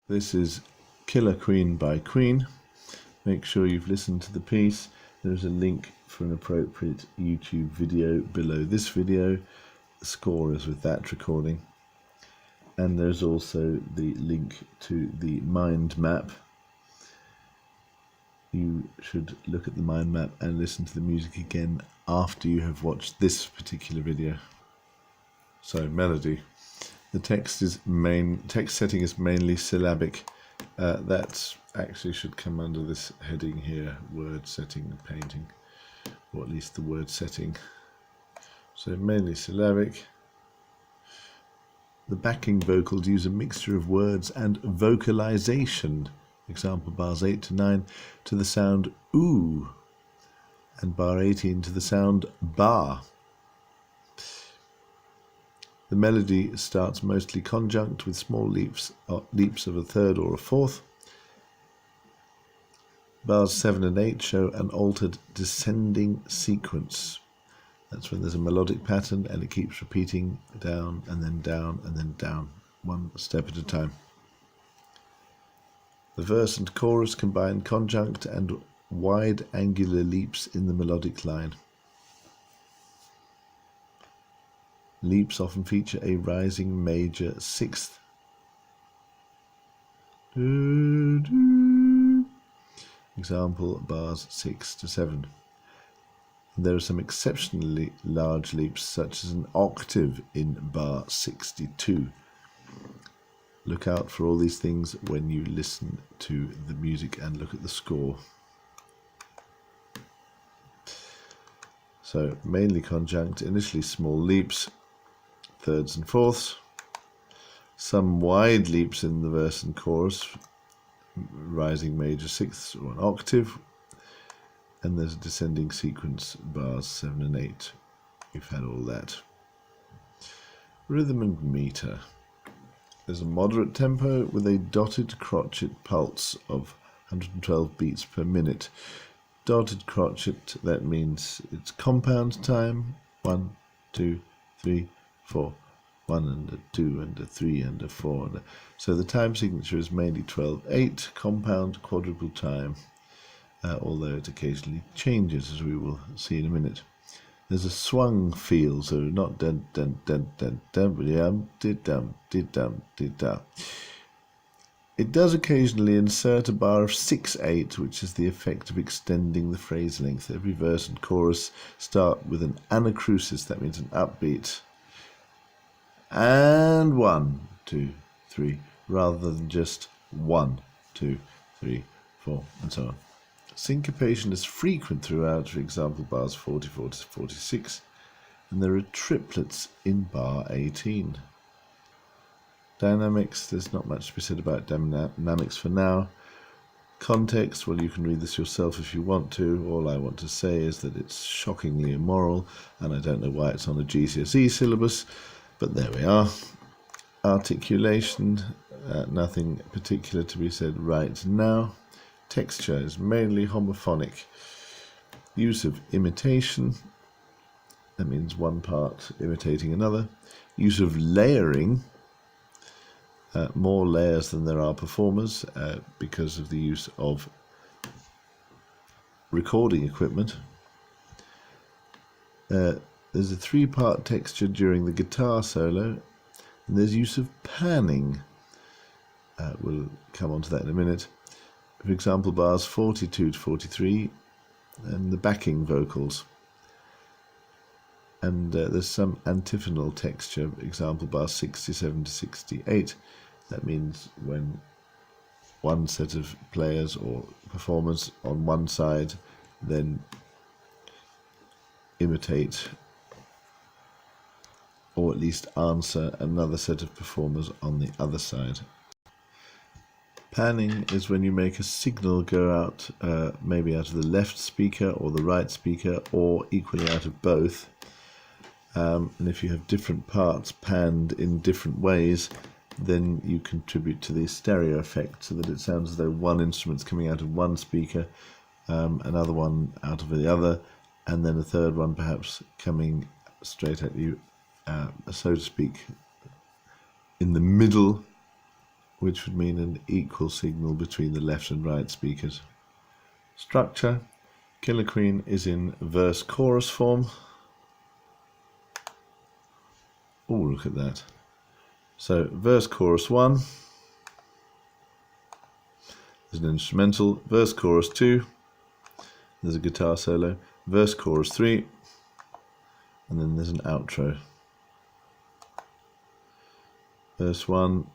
This is Killer Queen by Queen. Make sure you've listened to the piece. There's a link for an appropriate YouTube video below this video. The score is with that recording. And there's also the link to the mind map. You should look at the mind map and listen to the music again after you have watched this particular video. So, melody. The text setting is mainly syllabic. That actually should come under this heading here, word setting and painting, or at least the word setting. So mainly syllabic. The backing vocals use a mixture of words and vocalization. Example bars 8 to 9 to the sound ooh, and bar 18 to the sound ba. The melody starts mostly conjunct with small leaps of a third or a fourth. Bars 7 and 8 show an altered descending sequence. That's when there's a melodic pattern and it keeps repeating down and then down and then down, one step at a time. The verse and chorus combine conjunct and wide angular leaps in the melodic line. Leaps often feature a rising major sixth. Example bars 6 to 7. And there are some exceptionally large leaps, such as an octave in bar 62. Look out for all these things when you listen to the music and look at the score. So mainly conjunct, initially small leaps, thirds and fourths, some wide leaps in the verse and chorus, rising major sixths or an octave, and there's a descending sequence, bars 7 and 8. We've had all that. Rhythm and meter. There's a moderate tempo with a dotted crotchet pulse of 112 beats per minute. Dotted crotchet, that means it's compound time, 1, 2, 3, 4, 1 and a 2 and a 3 and a 4. So the time signature is mainly 12/8, compound quadruple time, although it occasionally changes, as we will see in a minute. There's a swung feel, so not dun dun dun dun dun, but dum dum dum dum. It does occasionally insert a bar of 6/8, which is the effect of extending the phrase length. Every verse and chorus start with an anacrusis, that means an upbeat, and 1, 2, 3, rather than just 1, 2, 3, 4, and so on. Syncopation is frequent throughout, for example, bars 44 to 46, and there are triplets in bar 18. Dynamics, there's not much to be said about dynamics for now. Context, well, you can read this yourself if you want to. All I want to say is that it's shockingly immoral, and I don't know why it's on a GCSE syllabus, but there we are. Articulation, nothing particular to be said right now. Texture is mainly homophonic. Use of imitation, that means one part imitating another. Use of layering, more layers than there are performers because of the use of recording equipment. There's a 3-part texture during the guitar solo, and there's use of panning. We'll come on to that in a minute. For example, bars 42 to 43, and the backing vocals. And there's some antiphonal texture, example bars 67 to 68. That means when one set of players or performers on one side then imitate or at least answer another set of performers on the other side. Panning is when you make a signal go out, maybe out of the left speaker or the right speaker, or equally out of both. And if you have different parts panned in different ways, then you contribute to the stereo effect, so that it sounds as though one instrument's coming out of one speaker, another one out of the other, and then a third one perhaps coming straight at you, so to speak, in the middle which would mean an equal signal between the left and right speakers. Structure. Killer Queen is in verse-chorus form. Oh, look at that. So, verse-chorus 1. There's an instrumental. Verse-chorus 2. There's a guitar solo. Verse-chorus 3. And then there's an outro. Verse 1.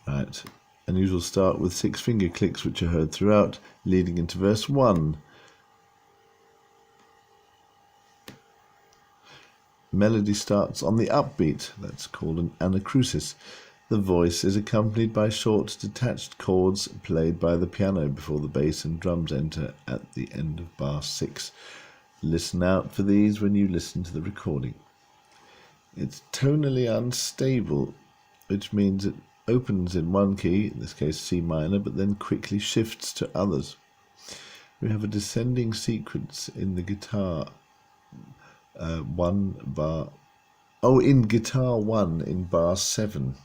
Right. Unusual start with 6 finger clicks which are heard throughout, leading into verse 1. Melody starts on the upbeat. That's called an anacrusis. The voice is accompanied by short detached chords played by the piano before the bass and drums enter at the end of bar 6. Listen out for these when you listen to the recording. It's tonally unstable, which means it opens in one key, in this case C minor, but then quickly shifts to others. We have a descending sequence in the guitar in guitar 1 in bar 7.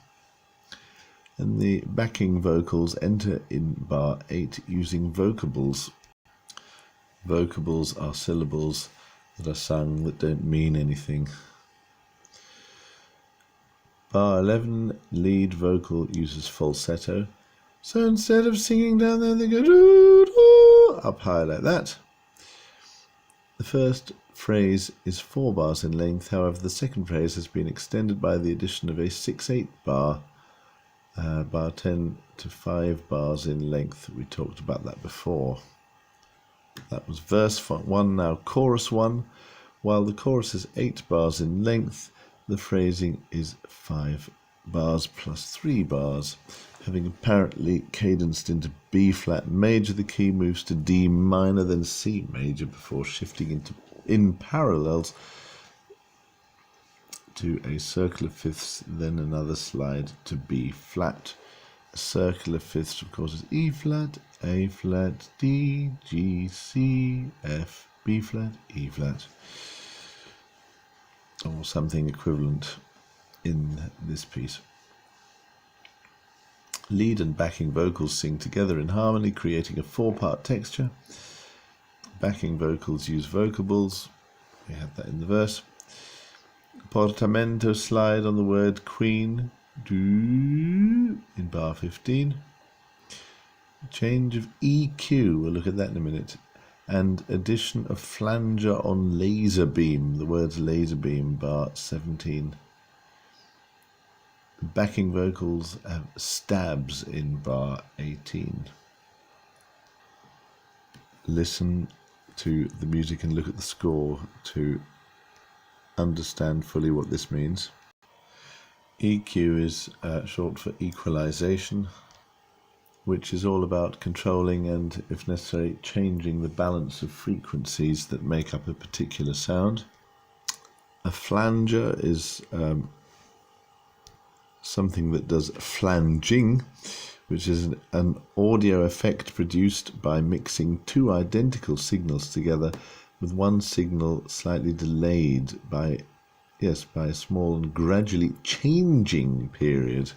And the backing vocals enter in bar 8 using vocables. Vocables are syllables that are sung that don't mean anything. Bar 11, lead vocal uses falsetto. So instead of singing down there, they go doo, doo, up high like that. The first phrase is 4 bars in length, however the second phrase has been extended by the addition of a 6/8 bar, bar 10 to 5 bars in length. We talked about that before. That was verse 1, now chorus 1. While the chorus is 8 bars in length, the phrasing is 5 bars plus 3 bars. Having apparently cadenced into B flat major, the key moves to D minor, then C major before shifting in parallels to a circle of fifths, then another slide to B flat. A circle of fifths, of course, is E flat, A flat, D, G, C, F, B flat, E flat, or something equivalent in this piece. Lead and backing vocals sing together in harmony, creating a 4-part texture. Backing vocals use vocables. We have that in the verse. Portamento slide on the word queen, do, in bar 15. Change of EQ, we'll look at that in a minute. And addition of flanger on laser beam, the words laser beam, bar 17. Backing vocals have stabs in bar 18. Listen to the music and look at the score to understand fully what this means. EQ is short for equalization, which is all about controlling and, if necessary, changing the balance of frequencies that make up a particular sound. A flanger is something that does flanging, which is an audio effect produced by mixing 2 identical signals together with one signal slightly delayed by a small and gradually changing period.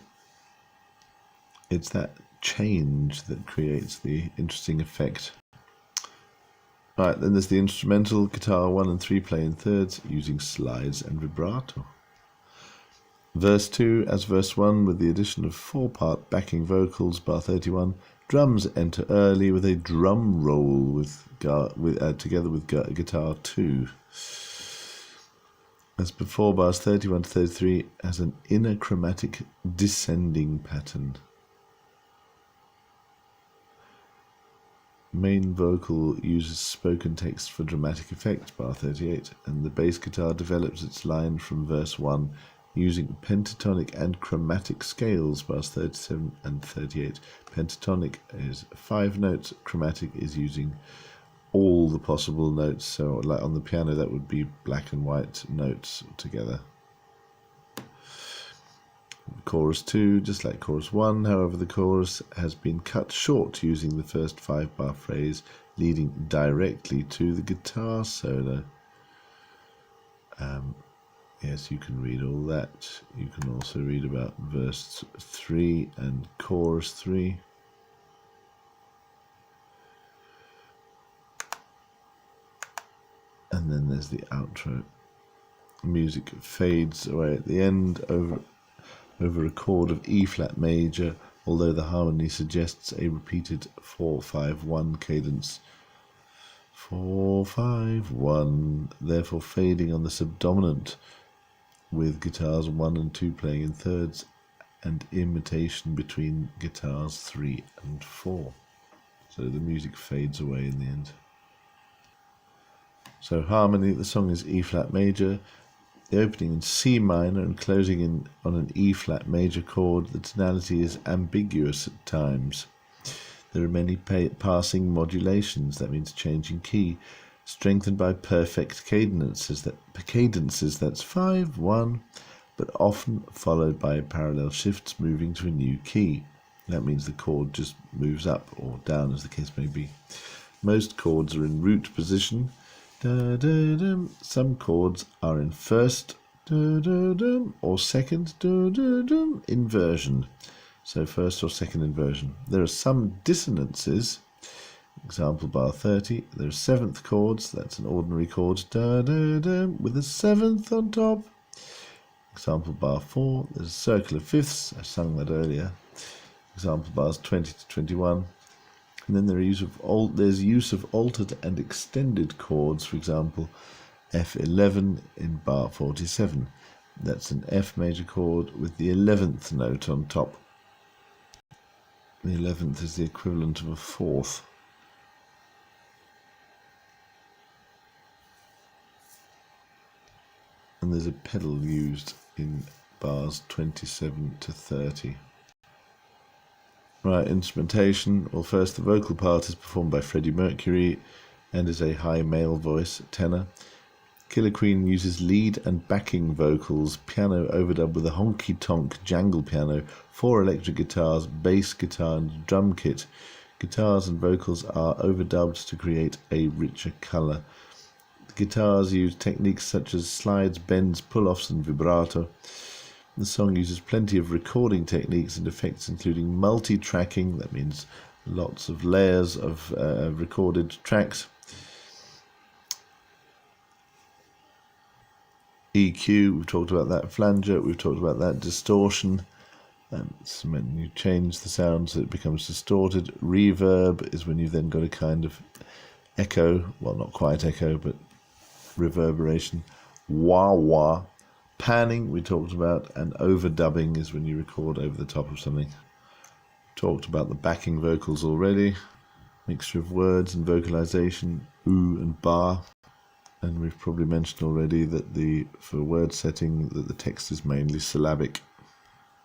It's that change that creates the interesting effect. Right, then there's the instrumental. Guitar 1 and 3 play in thirds using slides and vibrato. Verse 2 as verse 1 with the addition of 4-part backing vocals, bar 31. Drums enter early with a drum roll together with guitar 2. As before, bars 31 to 33 has an inner chromatic descending pattern. Main vocal uses spoken text for dramatic effect, bar 38, and the bass guitar develops its line from verse 1 using pentatonic and chromatic scales, bars 37 and 38. Pentatonic is 5 notes, chromatic is using all the possible notes, so like on the piano that would be black and white notes together. Chorus 2, just like chorus 1, however the chorus has been cut short using the first 5-bar phrase leading directly to the guitar solo. Yes, you can read all that. You can also read about verse 3 and chorus 3. And then there's the outro. Music fades away at the end over a chord of E flat major, although the harmony suggests a repeated 4-5-1 cadence. 4-5-1, therefore fading on the subdominant, with guitars 1 and 2 playing in thirds and imitation between guitars 3 and 4. So the music fades away in the end. So harmony, the song is E flat major, the opening in C minor and closing in on an E flat major chord. The tonality is ambiguous at times. There are many passing modulations, that means changing key, strengthened by perfect cadences, that's 5-1, but often followed by parallel shifts moving to a new key. That means the chord just moves up or down, as the case may be. Most chords are in root position. Some chords are in first or second inversion. So first or second inversion. There are some dissonances. Example bar 30. There are seventh chords. That's an ordinary chord with a seventh on top. Example bar 4. There's a circle of fifths. I sung that earlier. Example bars 20 to 21. And then there's use of altered and extended chords. For example, F11 in bar 47. That's an F major chord with the 11th note on top. The 11th is the equivalent of a fourth. And there's a pedal used in bars 27 to 30. Right, instrumentation. Well, first the vocal part is performed by Freddie Mercury and is a high male voice, tenor. Killer Queen uses lead and backing vocals, piano overdub with a honky-tonk jangle piano, 4 electric guitars, bass guitar and drum kit. Guitars and vocals are overdubbed to create a richer colour. The guitars use techniques such as slides, bends, pull-offs and vibrato. The song uses plenty of recording techniques and effects, including multi-tracking, that means lots of layers of recorded tracks. EQ, we've talked about that. Flanger, we've talked about that. Distortion, that's when you change the sound so it becomes distorted. Reverb is when you've then got a kind of echo, well, not quite echo, but reverberation. Wah-wah. Panning, we talked about, and overdubbing is when you record over the top of something. Talked about the backing vocals already. Mixture of words and vocalization, ooh and bar. And we've probably mentioned already that for word setting that the text is mainly syllabic.